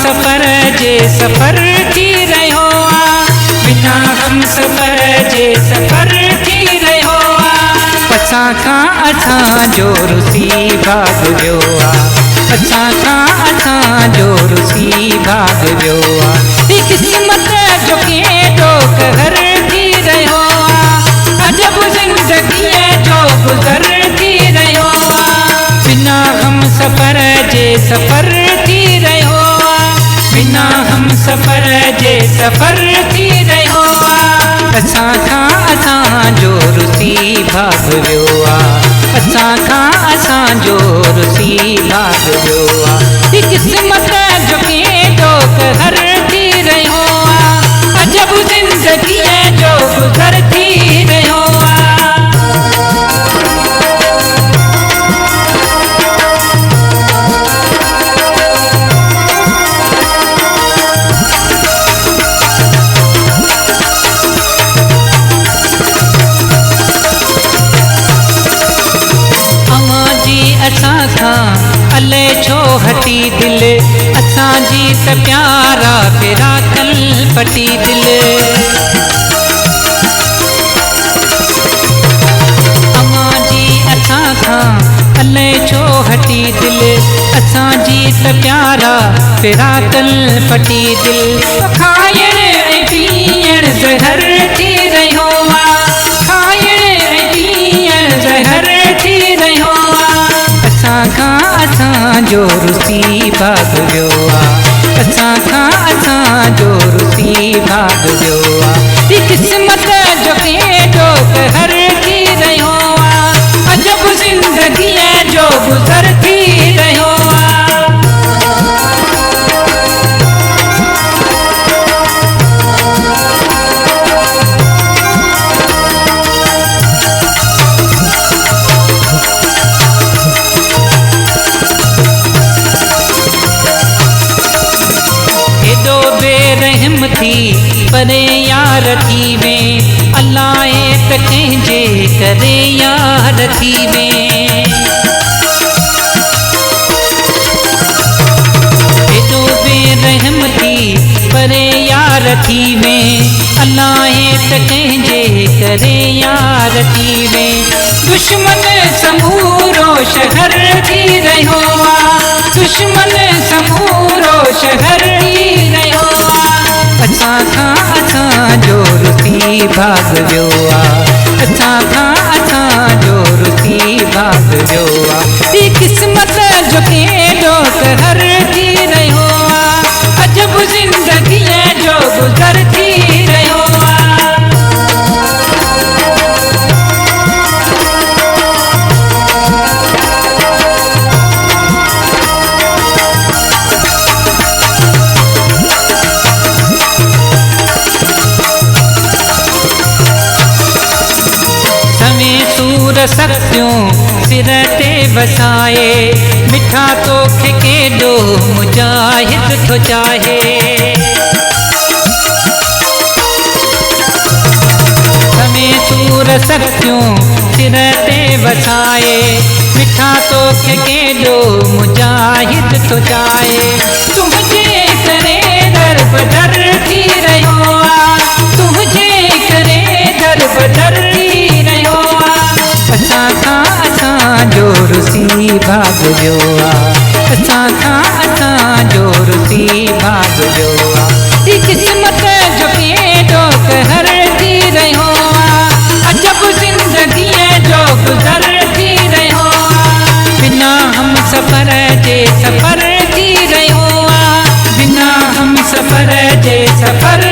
सफ़र जे सफ़र थी रहियो आहे, बिना हम सफ़र जे सफ़र थी रहियो आहे। असां खां असांजो रुसी भाग वियो आहे, असां खां असांजो रुसी भाग वियो आहे। ही क़िस्मत जो केॾो कहर थी रहियो आहे, अजब ज़िंदगीअ जो गुज़र थी रहियो आहे। बिना हम सफ़र जे सफ़र थी रहियो आहे, बिना हम सफ़र जे सफ़र थी रहियो आहे। असां खां असांजो रुसी भाग वियो आहे, असां खां असांजो रुसी भाग वियो आहे। ही क़िस्मत जो केॾो कहर थी रहियो आहे, अजब ज़िंदगीअ जो गुज़र थी रहियो आहे। अले छो हटी दिल, असांजी त प्यारा फिराकल पटी दिल। अमांजी असां खां अले छो हटी दिल, असांजी त प्यारा फिराकल पटी दिल। खाइण ऐं पीअण ज़हर थी रहियो आहे, खाइण ऐं पीअण ज़हर थी रहियो आहे। असां खां असांजो रुसी भाग वियो आहे, असां खां असांजो रुसी भाग वियो आहे। ही क़िस्मत जो केॾो कहर थी रहियो आहे, अजब ज़िंदगीअ जो गुज़र थी रहियो आहे। रहम थी परे यार थी में, अलाए त कंहिंजे करे यार थी में। एॾो बेरहम थी परे यार थी में, अलाए त कंहिंजे करे यार थी में। दुश्मन समूरो शहर थी रहियो आहे, दुश्मन समूरो शहर थी रहियो आहे। असां खां असांजो रुसी भाग वियो आहे, असां खां असांजो रुसी भाग वियो आहे। ही क़िस्मत जो केॾो कहर थी रहियो आहे, अजब ज़िंदगीअ जो गुज़र थी रहियो आहे। सख्तियूं सिर ते वसाए, मिठा तोखे केॾो मुजाहिद थो चाहे। समें सूर सख्तियूं सिर ते वसाए, मिठा तोखे केॾो मुजाहिद थो चाहे। तुंहिंजे करे दर बदर थी रहियो आहे, तुंहिंजे करे दर बदर थी रहियो आहे। असां खां असांजो रुसी भाग वियो आहे, असां खां असांजो रुसी भाग वियो आहे। ही क़िस्मत जो केॾो कहर थी रहियो आहे, अजब ज़िंदगीअ जो गुज़र थी रहियो आहे। बिना हम सफ़र जे सफ़र थी रहियो आहे, बिना हम सफ़र जे सफ़र